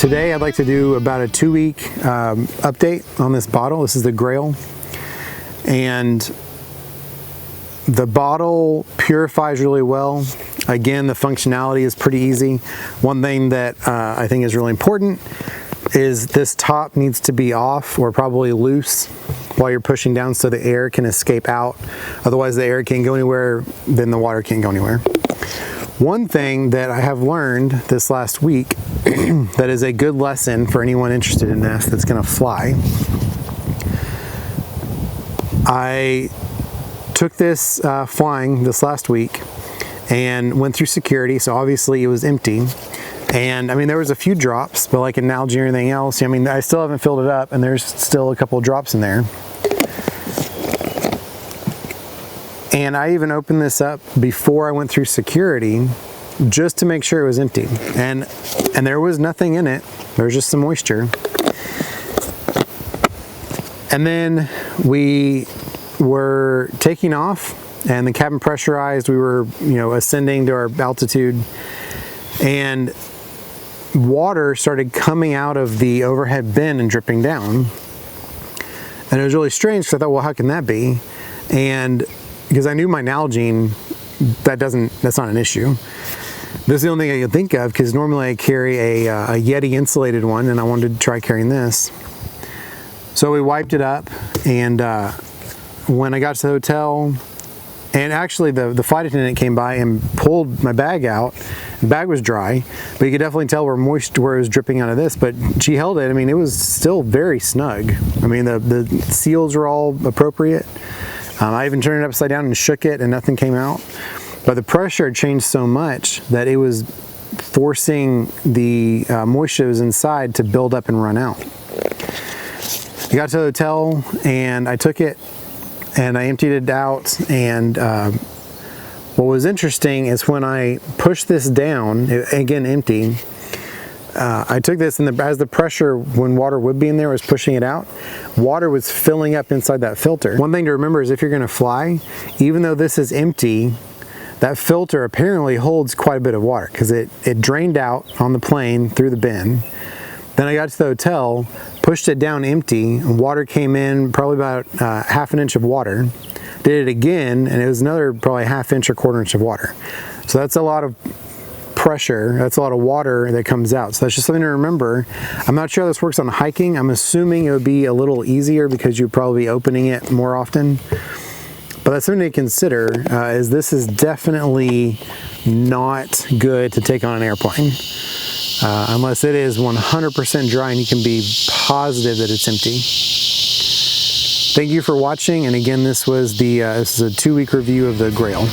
Today I'd like to do about a 2-week update on this bottle. This is the Grayl, and the bottle purifies really well. Again, the functionality is pretty easy. One thing that I think is really important is this top needs to be off or probably loose while you're pushing down so the air can escape out. Otherwise the air can't go anywhere, then the water can't go anywhere. One thing that I have learned this last week that is a good lesson for anyone interested in this that's gonna fly. I took this flying this last week and went through security, so obviously it was empty. And I mean, there was a few drops, but like in algae or anything else, I mean, I still haven't filled it up and there's still a couple of drops in there. And I even opened this up before I went through security just to make sure it was empty. And there was nothing in it. There was just some moisture. And then we were taking off and the cabin pressurized. We were, ascending to our altitude, and water started coming out of the overhead bin and dripping down. And it was really strange because I thought, well, how can that be? And because I knew my Nalgene, that's not an issue. This is the only thing I could think of, because normally I carry a Yeti insulated one, and I wanted to try carrying this. So we wiped it up, and when I got to the hotel, and actually the flight attendant came by and pulled my bag out. The bag was dry, but you could definitely tell where it was dripping out of this, but she held it. I mean, it was still very snug. I mean, the seals were all appropriate. I even turned it upside down and shook it and nothing came out. But the pressure had changed so much that it was forcing the moisture that was inside to build up and run out. I got to the hotel and I took it and I emptied it out, and what was interesting is when I pushed this down, again empty, I took this, and as the pressure, when water would be in there, was pushing it out, water was filling up inside that filter. One thing to remember is if you're gonna fly, even though this is empty, that filter apparently holds quite a bit of water, because it drained out on the plane through the bin. Then I got to the hotel, pushed it down empty, and water came in, probably about half an inch of water. Did it again, and it was another probably ½ inch or ¼ inch of water. So that's a lot of pressure, that's a lot of water that comes out. So that's just something to remember. I'm not sure how this works on hiking. I'm assuming it would be a little easier because you're probably opening it more often. But that's something to consider, is this is definitely not good to take on an airplane. Unless it is 100% dry and you can be positive that it's empty. Thank you for watching, and again, this is a 2-week review of the Grayl.